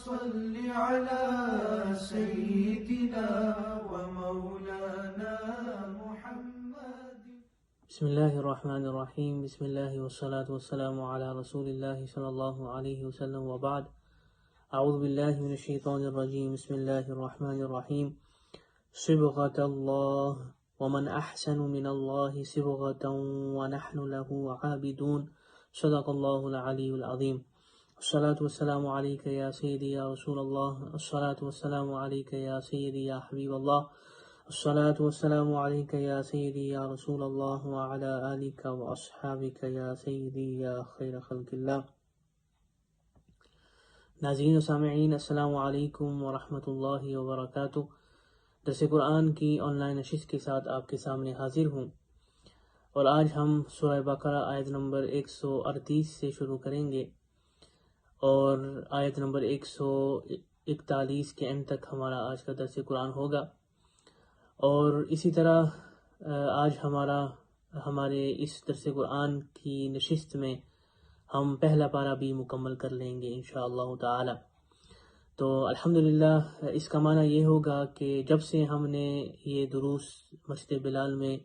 صل على سيدنا ومولانا محمد. بسم اللہ الرحمن الرحیم. بسم اللہ والصلاة والسلام علی رسول اللہ صلی اللہ علیہ وسلم وبعد. اعوذ باللہ من الشیطان الرجیم. بسم اللہ الرحمن الرحیم. صبغۃ اللہ ومن احسن من اللہ صبغۃ ونحن له عابدون. صدق اللہ العلی العظیم. الصلاة والسلام علیک یا سیدی یا رسول اللہ. الصلاة والسلام علیک یا سیدی یا حبیب اللہ. الصلاة والسلام علیک یا سیدی یا رسول اللہ وعلی آلک واصحابک یا سیدی یا خیر خلق اللہ. ناظرین و سامعین، السلام علیکم ورحمۃ اللہ وبرکاتہ. درس قرآن کی آن لائن نشست کے ساتھ آپ کے سامنے حاضر ہوں، اور آج ہم سورہ بقرہ آیت نمبر 138 سے شروع کریں گے، اور آیت نمبر 141 کے اینڈ تک ہمارا آج کا درس قرآن ہوگا. اور اسی طرح آج ہمارے اس درس قرآن کی نشست میں ہم پہلا پارہ بھی مکمل کر لیں گے انشاءاللہ تعالی. تو الحمدللہ اس کا معنی یہ ہوگا کہ جب سے ہم نے یہ دروس مسجد بلال میں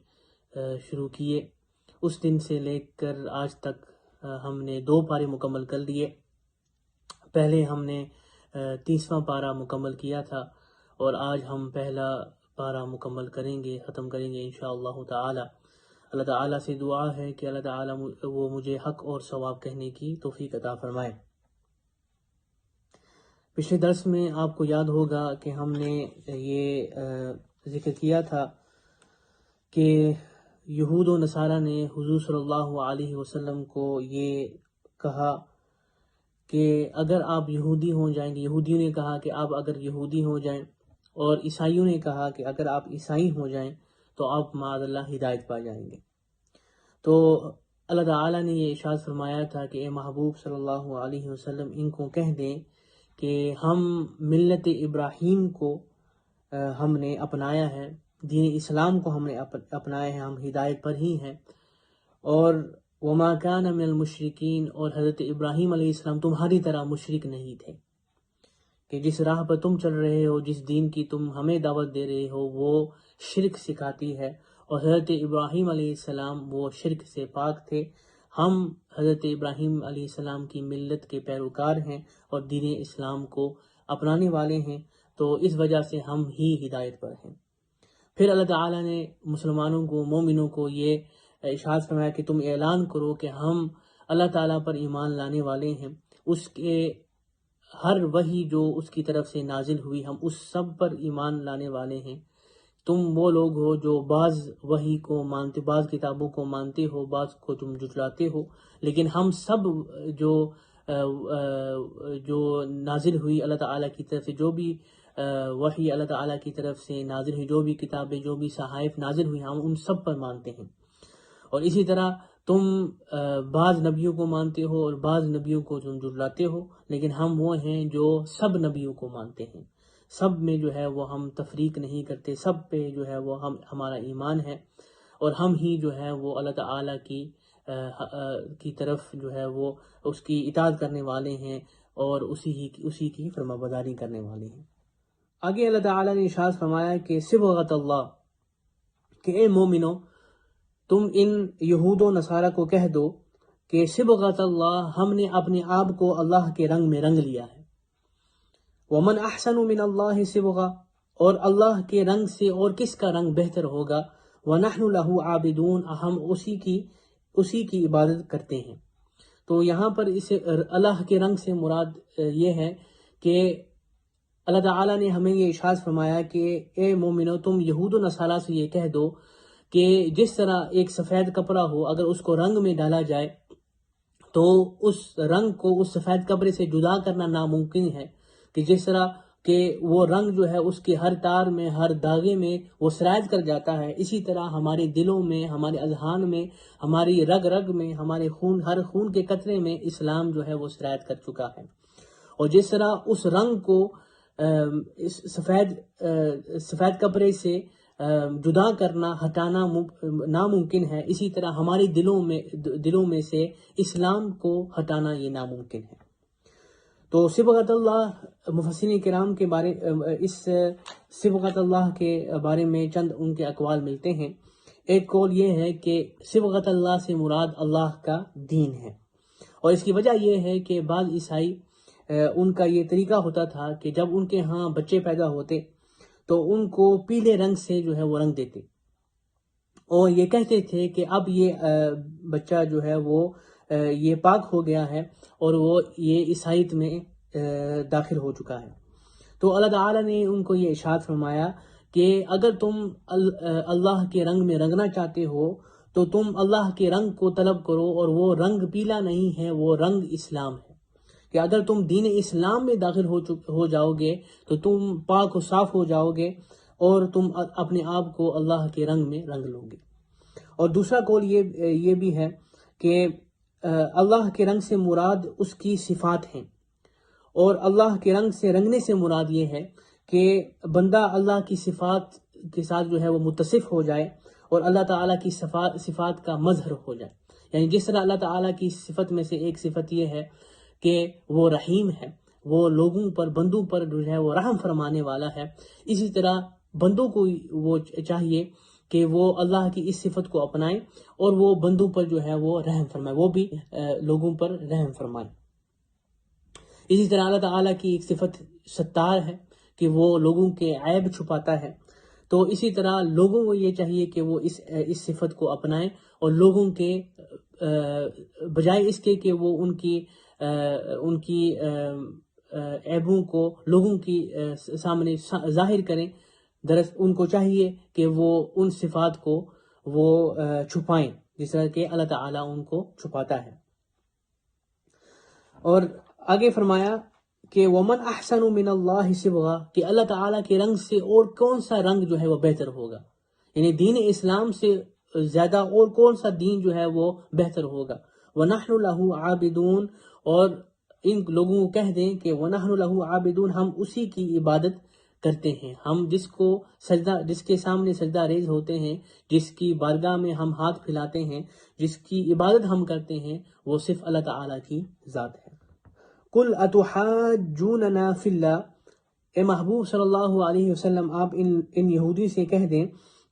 شروع کیے، اس دن سے لے کر آج تک ہم نے 2 پارے مکمل کر لیے. پہلے ہم نے 30واں پارہ مکمل کیا تھا، اور آج ہم پہلا پارہ مکمل کریں گے، ختم کریں گے انشاءاللہ تعالی. اللہ تعالیٰ سے دعا ہے کہ اللہ تعالیٰ وہ مجھے حق اور ثواب کہنے کی توفیق عطا فرمائے. پچھلے درس میں آپ کو یاد ہوگا کہ ہم نے یہ ذکر کیا تھا کہ یہود و نصارہ نے حضور صلی اللہ علیہ وسلم کو یہ کہا کہ اگر آپ یہودی ہو جائیں گے، یہودیوں نے کہا کہ آپ اگر یہودی ہو جائیں، اور عیسائیوں نے کہا کہ اگر آپ عیسائی ہو جائیں تو آپ معاذ اللہ ہدایت پا جائیں گے. تو اللہ تعالیٰ نے یہ ارشاد فرمایا تھا کہ اے محبوب صلی اللہ علیہ وسلم ان کو کہہ دیں کہ ہم ملت ابراہیم کو ہم نے اپنایا ہے، دین اسلام کو ہم نے اپنایا ہے، ہم ہدایت پر ہی ہیں. اور وما کان من المشرکین، اور حضرت ابراہیم علیہ السلام تمہاری طرح مشرک نہیں تھے، کہ جس راہ پر تم چل رہے ہو، جس دین کی تم ہمیں دعوت دے رہے ہو، وہ شرک سکھاتی ہے، اور حضرت ابراہیم علیہ السلام وہ شرک سے پاک تھے. ہم حضرت ابراہیم علیہ السلام کی ملت کے پیروکار ہیں اور دین اسلام کو اپنانے والے ہیں، تو اس وجہ سے ہم ہی ہدایت پر ہیں. پھر اللہ تعالیٰ نے مسلمانوں کو، مومنوں کو یہ ارشاد فرمایا کہ تم اعلان کرو کہ ہم اللہ تعالیٰ پر ایمان لانے والے ہیں، اس کے ہر وحی جو اس کی طرف سے نازل ہوئی ہم اس سب پر ایمان لانے والے ہیں. تم وہ لوگ ہو جو بعض وحی کو مانتے، بعض کتابوں کو مانتے ہو، بعض کو تم جھٹلاتے ہو، لیکن ہم سب جو نازل ہوئی اللہ تعالیٰ کی طرف سے، جو بھی وحی اللہ تعالیٰ کی طرف سے نازل ہوئی، جو بھی کتابیں، جو بھی صحائف نازل ہوئی، ہم ان سب پر مانتے ہیں. اور اسی طرح تم بعض نبیوں کو مانتے ہو اور بعض نبیوں کو تم جھٹلاتے ہو، لیکن ہم وہ ہیں جو سب نبیوں کو مانتے ہیں. سب میں جو ہے وہ ہم تفریق نہیں کرتے، سب پہ جو ہے وہ ہمارا ایمان ہے، اور ہم ہی جو ہے وہ اللہ تعالیٰ کی طرف جو ہے وہ اس کی اطاعت کرنے والے ہیں، اور اسی کی فرما برداری کرنے والے ہیں. آگے اللہ تعالیٰ نے ارشاد فرمایا کہ صبغۃ اللہ، کہ اے مومنو تم ان یہود و نصارہ کو کہہ دو کہ صبغۃ اللہ، ہم نے اپنے آپ کو اللہ کے رنگ میں رنگ لیا ہے. ومن احسن من اللہ صبغہ، اور اللہ کے رنگ سے اور کس کا رنگ بہتر ہوگا. ونحن له عابدون، ہم اسی کی عبادت کرتے ہیں. تو یہاں پر اسے اللہ کے رنگ سے مراد یہ ہے کہ اللہ تعالیٰ نے ہمیں یہ ارشاد فرمایا کہ اے مومنو تم یہود و نصارہ سے یہ کہہ دو کہ جس طرح ایک سفید کپڑا ہو، اگر اس کو رنگ میں ڈالا جائے تو اس رنگ کو اس سفید کپڑے سے جدا کرنا ناممکن ہے، کہ جس طرح کہ وہ رنگ جو ہے اس کے ہر تار میں، ہر داغے میں وہ سرایت کر جاتا ہے، اسی طرح ہمارے دلوں میں، ہمارے اذہان میں، ہماری رگ رگ میں، ہمارے ہر خون کے قطرے میں اسلام جو ہے وہ سرایت کر چکا ہے. اور جس طرح اس رنگ کو سفید کپڑے سے جدا کرنا، ہٹانا ناممکن ہے، اسی طرح ہمارے دلوں میں سے اسلام کو ہٹانا یہ ناممکن ہے. تو صبغت اللہ، مفسرین کرام کے بارے اس صبغت اللہ کے بارے میں چند ان کے اقوال ملتے ہیں۔ ایک قول یہ ہے کہ صبغت اللہ سے مراد اللہ کا دین ہے، اور اس کی وجہ یہ ہے کہ بعض عیسائی ان کا یہ طریقہ ہوتا تھا کہ جب ان کے ہاں بچے پیدا ہوتے تو ان کو پیلے رنگ سے جو ہے وہ رنگ دیتے، اور یہ کہتے تھے کہ اب یہ بچہ جو ہے وہ یہ پاک ہو گیا ہے اور وہ یہ عیسائیت میں داخل ہو چکا ہے۔ تو اللہ تعالیٰ نے ان کو یہ ارشاد فرمایا کہ اگر تم اللہ کے رنگ میں رنگنا چاہتے ہو تو تم اللہ کے رنگ کو طلب کرو، اور وہ رنگ پیلا نہیں ہے، وہ رنگ اسلام ہے، کہ اگر تم دین اسلام میں داخل ہو جاؤ گے تو تم پاک و صاف ہو جاؤ گے اور تم اپنے آپ کو اللہ کے رنگ میں رنگ لو گے۔ اور دوسرا قول یہ بھی ہے کہ اللہ کے رنگ سے مراد اس کی صفات ہیں، اور اللہ کے رنگ سے رنگنے سے مراد یہ ہے کہ بندہ اللہ کی صفات کے ساتھ جو ہے وہ متصف ہو جائے اور اللہ تعالیٰ کی صفات کا مظہر ہو جائے۔ یعنی جس طرح اللہ تعالیٰ کی صفت میں سے ایک صفت یہ ہے کہ وہ رحیم ہے، وہ لوگوں پر، بندوں پر جو ہے وہ رحم فرمانے والا ہے، اسی طرح بندوں کو وہ چاہیے کہ وہ اللہ کی اس صفت کو اپنائیں اور وہ بندوں پر جو ہے وہ رحم فرمائے، وہ بھی لوگوں پر رحم فرمائے۔ اسی طرح اللہ تعالیٰ کی ایک صفت ستار ہے کہ وہ لوگوں کے عیب چھپاتا ہے، تو اسی طرح لوگوں کو یہ چاہیے کہ وہ اس صفت کو اپنائیں اور لوگوں کے بجائے اس کے کہ وہ ان کی عیبوں کو لوگوں کی سامنے ظاہر کریں، درست ان کو چاہیے کہ وہ ان صفات کو وہ چھپائیں جس طرح کہ اللہ تعالیٰ ان کو چھپاتا ہے۔ اور آگے فرمایا کہ وَمَنْ أَحْسَنُ مِنَ اللَّهِ صِبْغَةً، کہ اللہ تعالیٰ کے رنگ سے اور کون سا رنگ جو ہے وہ بہتر ہوگا، یعنی دین اسلام سے زیادہ اور کون سا دین جو ہے وہ بہتر ہوگا۔ وَنَحْنُ لَهُ عَابِدُونَ، اور ان لوگوں کو کہہ دیں کہ وَنَحْنُ لَهُ عَابِدُونَ، ہم اسی کی عبادت کرتے ہیں، ہم جس کے سامنے سجدہ ریز ہوتے ہیں، جس کی بارگاہ میں ہم ہاتھ پھیلاتے ہیں، جس کی عبادت ہم کرتے ہیں، وہ صرف اللہ تعالیٰ کی ذات ہے۔ قُلْ أَتُحَاجُّونَنَا فِي اللَّهِ، اے محبوب صلی اللہ علیہ وسلم آپ ان یہودی سے کہہ دیں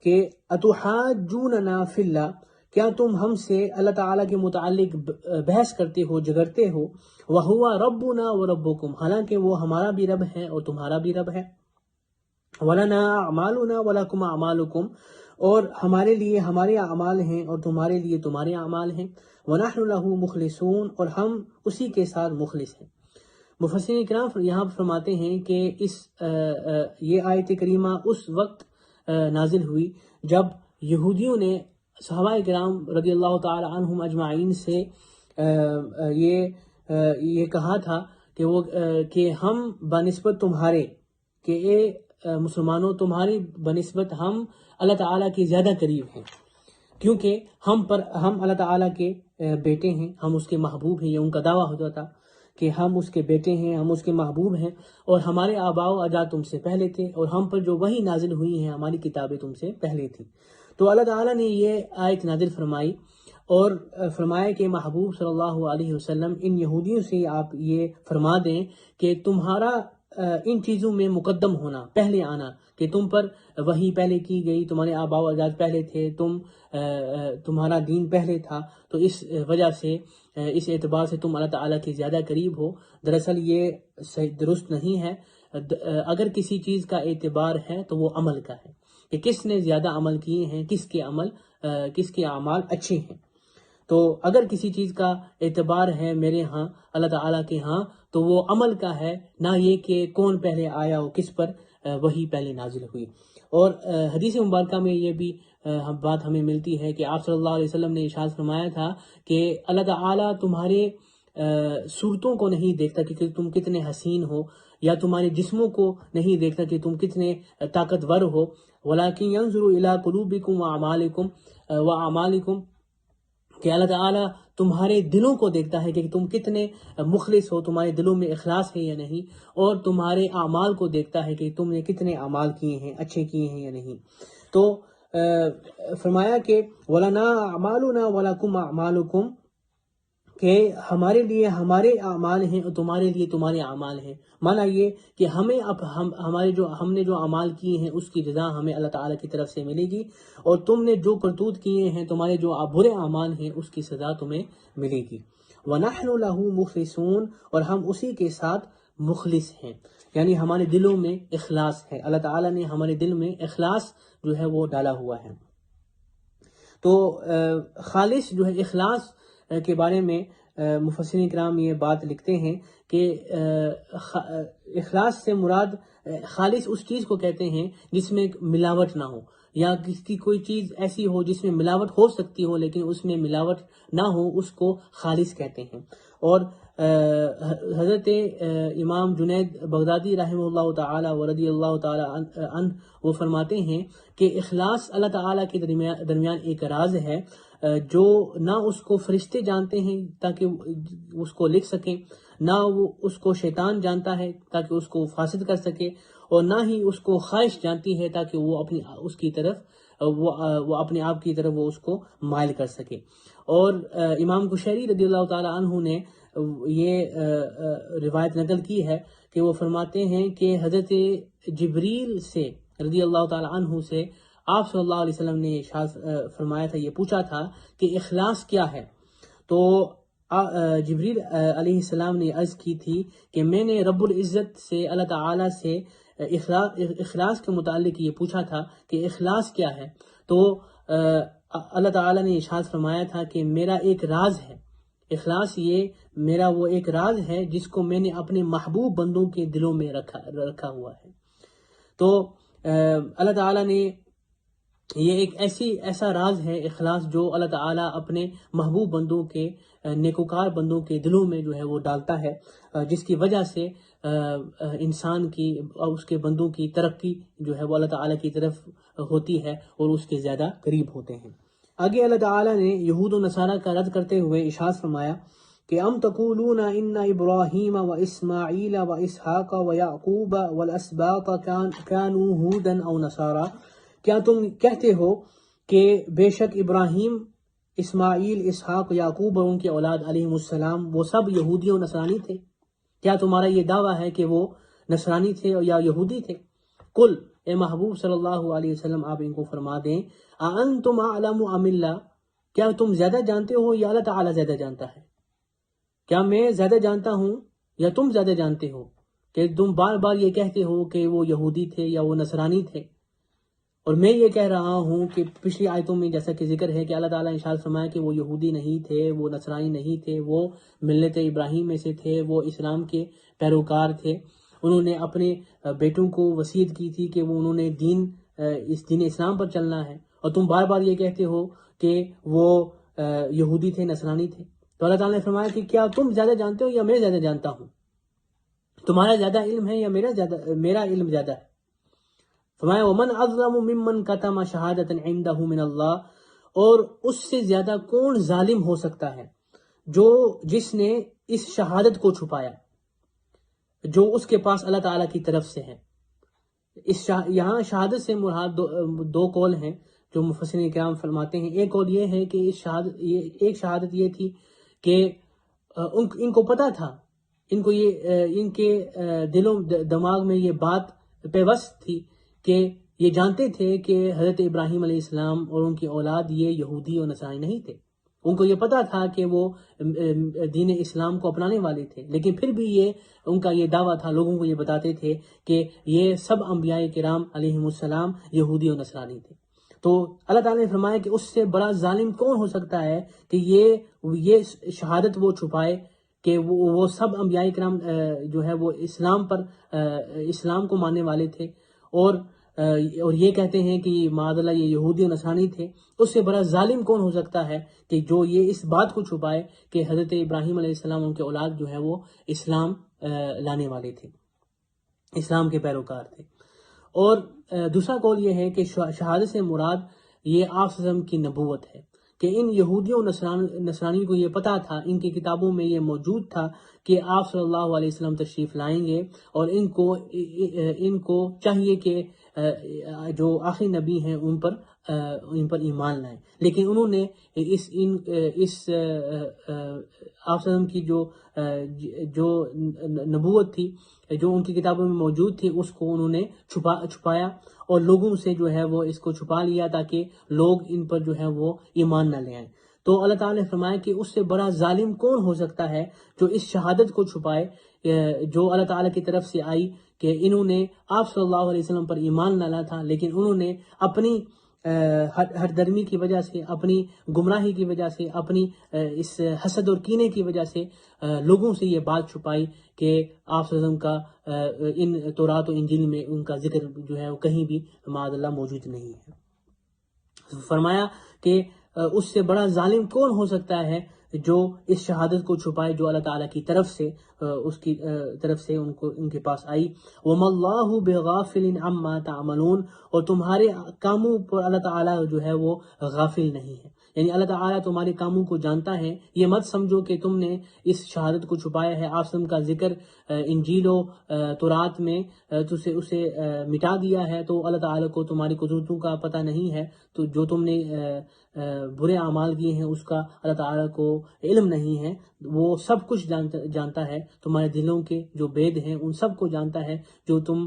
کہ أَتُحَاجُّونَنَا فِي اللَّهِ، کیا تم ہم سے اللہ تعالیٰ کے متعلق بحث کرتے ہو، جھگڑتے ہو، وَهُوَ رَبُّنَا وَرَبُّكُمْ، حالانکہ وہ ہمارا بھی رب ہے اور تمہارا بھی رب ہے، وَلَنَا أَعْمَالُنَا وَلَكُمْ أَعْمَالُكُمْ، اور ہمارے لیے ہمارے اعمال ہیں اور تمہارے لیے تمہارے اعمال ہیں، وَنَحْنُ لَهُ مُخْلِصُونَ، اور ہم اسی کے ساتھ مخلص ہیں۔ مفسرین کرام یہاں فرماتے ہیں کہ یہ آیت کریمہ اس وقت نازل ہوئی جب یہودیوں نے صحابہ کرام رضی اللہ تعالی عنہم اجمعین سے یہ کہا تھا کہ ہم بنسبت تمہارے، کہ اے مسلمانوں تمہاری بنسبت ہم اللہ تعالیٰ کے زیادہ قریب ہیں، کیونکہ ہم اللہ تعالیٰ کے بیٹے ہیں، ہم اس کے محبوب ہیں۔ یہ ان کا دعویٰ ہوتا تھا کہ ہم اس کے بیٹے ہیں، ہم اس کے محبوب ہیں، اور ہمارے آباء و اجداد تم سے پہلے تھے، اور ہم پر جو وحی نازل ہوئی ہیں ہماری کتابیں تم سے پہلے تھیں۔ تو اللہ تعالیٰ نے یہ آیت نازل فرمائی اور فرمایا کہ محبوب صلی اللہ علیہ وسلم ان یہودیوں سے آپ یہ فرما دیں کہ تمہارا ان چیزوں میں مقدم ہونا، پہلے آنا، کہ تم پر وحی پہلے کی گئی، تمہارے آباء و اجداد پہلے تھے، تمہارا دین پہلے تھا، تو اس وجہ سے اس اعتبار سے تم اللہ تعالیٰ کے زیادہ قریب ہو۔ دراصل یہ درست نہیں ہے۔ اگر کسی چیز کا اعتبار ہے تو وہ عمل کا ہے، کہ کس نے زیادہ عمل کیے ہیں، کس کے اعمال اچھے ہیں۔ تو اگر کسی چیز کا اعتبار ہے میرے ہاں، اللہ تعالیٰ کے ہاں، تو وہ عمل کا ہے، نہ یہ کہ کون پہلے آیا ہو، کس پر وہی پہلے نازل ہوئی۔ اور حدیث مبارکہ میں یہ بھی بات ہمیں ملتی ہے کہ آپ صلی اللہ علیہ وسلم نے ارشاد فرمایا تھا کہ اللہ تعالیٰ تمہارے صورتوں کو نہیں دیکھتا کہ تم کتنے حسین ہو، یا تمہارے جسموں کو نہیں دیکھتا کہ تم کتنے طاقتور ہو، وَلَكِنْ يَنْظُرُ إِلَىٰ قُلُوبِكُمْ وَأَعْمَالِكُمْ، کہ اللہ تعالیٰ تمہارے دلوں کو دیکھتا ہے کہ تم کتنے مخلص ہو، تمہارے دلوں میں اخلاص ہے یا نہیں، اور تمہارے اعمال کو دیکھتا ہے کہ تم نے کتنے اعمال کیے ہیں، اچھے کیے ہیں یا نہیں۔ تو فرمایا کہ وَلَنَا أَعْمَالُنَا وَلَكُمْ أَعْمَالُكُمْ، کہ ہمارے لیے ہمارے اعمال ہیں اور تمہارے لیے تمہارے اعمال ہیں. مانا یہ کہ ہمیں اب ہم نے جو اعمال کیے ہیں اس کی جزا ہمیں اللہ تعالیٰ کی طرف سے ملے گی، اور تم نے جو کرتوت کیے ہیں، تمہارے جو برے اعمال ہیں، اس کی سزا تمہیں ملے گی. وَنَحْنُ لَهُ مُخْلِصُونَ، اور ہم اسی کے ساتھ مخلص ہیں، یعنی ہمارے دلوں میں اخلاص ہے. اللہ تعالیٰ نے ہمارے دل میں اخلاص جو ہے وہ ڈالا ہوا ہے. تو خالص جو ہے اخلاص کے بارے میں مفسرین کرام یہ بات لکھتے ہیں کہ اخلاص سے مراد خالص اس چیز کو کہتے ہیں جس میں ملاوٹ نہ ہو، یا کسی کی کوئی چیز ایسی ہو جس میں ملاوٹ ہو سکتی ہو لیکن اس میں ملاوٹ نہ ہو، اس کو خالص کہتے ہیں. اور حضرت امام جنید بغدادی رحمہ اللہ تعالی و رضی اللہ تعالی عنہ وہ فرماتے ہیں کہ اخلاص اللہ تعالیٰ کے درمیان ایک راز ہے جو نہ اس کو فرشتے جانتے ہیں تاکہ اس کو لکھ سکیں، نہ وہ اس کو شیطان جانتا ہے تاکہ اس کو فاسد کر سکے، اور نہ ہی اس کو خواہش جانتی ہے تاکہ وہ اس کی طرف وہ اپنے آپ کی طرف وہ اس کو مائل کر سکے. اور امام قشیری رضی اللہ تعالی عنہ نے یہ روایت نقل کی ہے کہ وہ فرماتے ہیں کہ حضرت جبریل سے رضی اللہ تعالی عنہ سے آپ صلی اللہ علیہ وسلم نے فرمایا تھا، یہ پوچھا تھا کہ اخلاص کیا ہے. تو جبریل علیہ السلام نے عرض کی تھی کہ میں نے رب العزت سے اللہ تعالیٰ سے اخلاص کے متعلق یہ پوچھا تھا کہ اخلاص کیا ہے. تو اللہ تعالیٰ نے ارشاد فرمایا تھا کہ میرا ایک راز ہے، اخلاص یہ میرا وہ ایک راز ہے جس کو میں نے اپنے محبوب بندوں کے دلوں میں رکھا ہوا ہے. تو اللہ تعالیٰ نے یہ ایک ایسا راز ہے اخلاص جو اللہ تعالیٰ اپنے محبوب بندوں کے نیکوکار بندوں کے دلوں میں جو ہے وہ ڈالتا ہے، جس کی وجہ سے انسان کی اور اس کے بندوں کی ترقی جو ہے وہ اللہ تعالیٰ کی طرف ہوتی ہے اور اس کے زیادہ قریب ہوتے ہیں. آگے اللہ تعالیٰ نے یہود و نصارہ کا رد کرتے ہوئے ارشاد فرمایا کہ ام تقولون ان ابراہیم و اسماعیل و اسحاق و یعقوب والاسباط كانوا هودا او نصارا، کیا تم کہتے ہو کہ بے شک ابراہیم، اسماعیل، اسحاق، یعقوب اور ان کے اولاد علیہم السلام وہ سب یہودی و نصرانی تھے؟ کیا تمہارا یہ دعویٰ ہے کہ وہ نصرانی تھے یا یہودی تھے؟ قل، اے محبوب صلی اللہ علیہ وسلم آپ ان کو فرما دیں، اانتم اعلم ام اللہ، کیا تم زیادہ جانتے ہو یا اللہ تعالیٰ زیادہ جانتا ہے؟ کیا میں زیادہ جانتا ہوں یا تم زیادہ جانتے ہو کہ تم بار بار یہ کہتے ہو کہ وہ یہودی تھے یا وہ نصرانی تھے؟ اور میں یہ کہہ رہا ہوں کہ پچھلی آیتوں میں جیسا کہ ذکر ہے کہ اللہ تعالیٰ نے ارشاد فرمایا کہ وہ یہودی نہیں تھے، وہ نصرانی نہیں تھے، وہ ملت ابراہیم میں سے تھے، وہ اسلام کے پیروکار تھے. انہوں نے اپنے بیٹوں کو وصیت کی تھی کہ وہ انہوں نے اس دین اسلام پر چلنا ہے، اور تم بار بار یہ کہتے ہو کہ وہ یہودی تھے، نصرانی تھے. تو اللہ تعالیٰ نے فرمایا کہ کیا تم زیادہ جانتے ہو یا میں زیادہ جانتا ہوں؟ تمہارا زیادہ علم ہے یا میرا علم زیادہ ہے؟ فرمایا ومن اظلم ممن کتم شہادۃ عندہ من اللہ، اور اس سے زیادہ کون ظالم ہو سکتا ہے جس نے اس شہادت کو چھپایا جو اس کے پاس اللہ تعالیٰ کی طرف سے ہے. یہاں شہادت سے مراد دو قول ہیں جو مفسرین کرام فرماتے ہیں. ایک قول یہ ہے کہ ایک شہادت یہ تھی کہ ان کو پتہ تھا، ان کے دلوں دماغ میں یہ بات پیوست تھی کہ یہ جانتے تھے کہ حضرت ابراہیم علیہ السلام اور ان کی اولاد یہ یہودی اور نصرانی نہیں تھے. ان کو یہ پتا تھا کہ وہ دین اسلام کو اپنانے والے تھے، لیکن پھر بھی ان کا یہ دعویٰ تھا، لوگوں کو یہ بتاتے تھے کہ یہ سب انبیاء کرام علیہم السلام یہودی اور نصرانی تھے. تو اللہ تعالیٰ نے فرمایا کہ اس سے بڑا ظالم کون ہو سکتا ہے کہ یہ شہادت وہ چھپائے کہ وہ سب انبیاء کرام جو ہے وہ اسلام کو ماننے والے تھے، اور یہ کہتے ہیں کہ معاذ اللہ یہ یہودی و نصرانی تھے. اس سے بڑا ظالم کون ہو سکتا ہے کہ جو یہ اس بات کو چھپائے کہ حضرت ابراہیم علیہ السلام ان کے اولاد جو ہے وہ اسلام لانے والے تھے، اسلام کے پیروکار تھے. اور دوسرا قول یہ ہے کہ شہادت سے مراد یہ آپ صلی اللہ علیہ وسلم کی نبوت ہے کہ ان یہودیوں نصرانی کو یہ پتا تھا، ان کی کتابوں میں یہ موجود تھا کہ آپ صلی اللہ علیہ وسلم تشریف لائیں گے، اور ان کو چاہیے کہ جو آخری نبی ہیں ان پر ان پر ایمان لائیں، لیکن انہوں نے اس آپ صلی اللہ علیہ وسلم کی جو نبوت تھی، جو ان کی کتابوں میں موجود تھی، اس کو انہوں نے چھپایا اور لوگوں سے جو ہے وہ اس کو چھپا لیا تاکہ لوگ ان پر جو ہے وہ ایمان نہ لے آئیں۔ تو اللہ تعالیٰ نے فرمایا کہ اس سے بڑا ظالم کون ہو سکتا ہے جو اس شہادت کو چھپائے جو اللہ تعالیٰ کی طرف سے آئی، کہ انہوں نے آپ صلی اللہ علیہ وسلم پر ایمان نہ لایا تھا، لیکن انہوں نے اپنی ہر درمی کی وجہ سے، اپنی گمراہی کی وجہ سے، اپنی اس حسد اور کینے کی وجہ سے لوگوں سے یہ بات چھپائی کہ آپ صلی اللہ علیہ وسلم کا ان تورات و انجیل میں ان کا ذکر جو ہے وہ کہیں بھی معاذ اللہ موجود نہیں ہے۔ فرمایا کہ اس سے بڑا ظالم کون ہو سکتا ہے جو اس شہادت کو چھپائے جو اللہ تعالیٰ کی طرف سے اس کی طرف سے ان کے پاس آئی۔ وَمَا اللَّهُ بِغَافِلٍ عَمَّا تَعْمَلُونَ، اور تمہارے کاموں پر اللہ تعالیٰ جو ہے وہ غافل نہیں ہے، یعنی اللہ تعالیٰ تمہارے کاموں کو جانتا ہے۔ یہ مت سمجھو کہ تم نے اس شہادت کو چھپایا ہے، آپ کا ذکر انجیل و تورات میں اسے مٹا دیا ہے، تو اللہ تعالیٰ کو تمہاری قدرتوں کا پتہ نہیں ہے، تو جو تم نے برے اعمال کیے ہیں اس کا اللہ تعالیٰ کو علم نہیں ہے، وہ سب کچھ جانتا ہے، تمہارے دلوں کے جو بید ہیں ان سب کو جانتا ہے، جو تم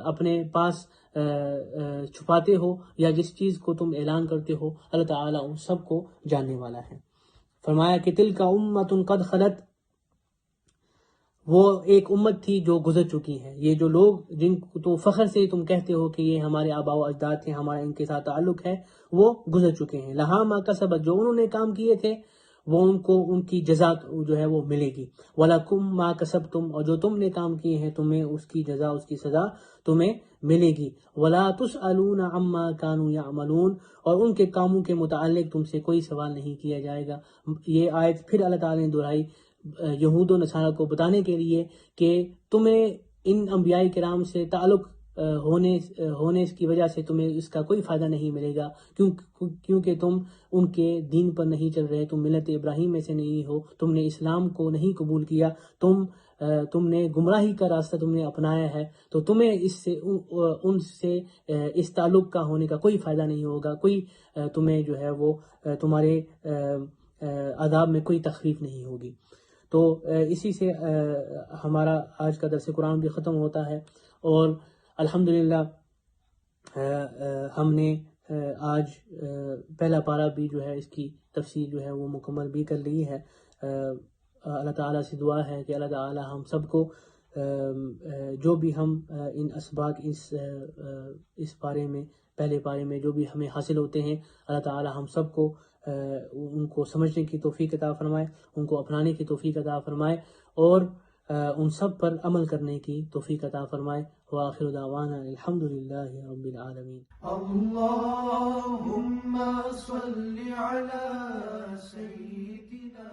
اپنے پاس چھپاتے ہو یا جس چیز کو تم اعلان کرتے ہو، اللہ تعالیٰ ان سب کو جاننے والا ہے۔ فرمایا کہ تلک امۃ قد خلت، وہ ایک امت تھی جو گزر چکی ہے۔ یہ جو لوگ جن کو تو فخر سے تم کہتے ہو کہ یہ ہمارے آباء و اجداد تھے، ہمارا ان کے ساتھ تعلق ہے، وہ گزر چکے ہیں۔ لہا ما کسبت، جو انہوں نے کام کیے تھے وہ ان کو ان کی جزا جو ہے وہ ملے گی۔ وَلَكُمْ مَا كَسَبْتُمْ، اور جو تم نے کام کیے ہیں تمہیں اس کی جزا، اس کی سزا تمہیں ملے گی۔ وَلَا تُسْأَلُونَ عَمَّا كَانُوا يَعْمَلُونَ، اور ان کے کاموں کے متعلق تم سے کوئی سوال نہیں کیا جائے گا۔ یہ آیت پھر اللہ تعالیٰ نے دہرائی یہود و نصارہ کو بتانے کے لیے کہ تمہیں ان انبیاء کرام سے تعلق ہونے کی وجہ سے تمہیں اس کا کوئی فائدہ نہیں ملے گا، کیونکہ تم ان کے دین پر نہیں چل رہے، تم ملت ابراہیم میں سے نہیں ہو، تم نے اسلام کو نہیں قبول کیا، تم نے گمراہی کا راستہ تم نے اپنایا ہے، تو تمہیں ان سے اس تعلق کا ہونے کا کوئی فائدہ نہیں ہوگا، کوئی تمہیں جو ہے وہ تمہارے عذاب میں کوئی تخفیف نہیں ہوگی۔ تو اسی سے ہمارا آج کا درس قرآن بھی ختم ہوتا ہے، اور الحمدللہ ہم نے آج پہلا پارہ بھی جو ہے اس کی تفسیر جو ہے وہ مکمل بھی کر لی ہے۔ اللہ تعالیٰ سے دعا ہے کہ اللہ تعالیٰ ہم سب کو جو بھی ہم ان اسباق اس پارے میں، پہلے پارے میں جو بھی ہمیں حاصل ہوتے ہیں، اللہ تعالیٰ ہم سب کو ان کو سمجھنے کی توفیق عطا فرمائے، ان کو اپنانے کی توفیق عطا فرمائے، اور ان سب پر عمل کرنے کی توفیق عطا فرمائے۔ وآخر دعوانا الحمدللہ رب العالمین۔ اللهم صل على سيدنا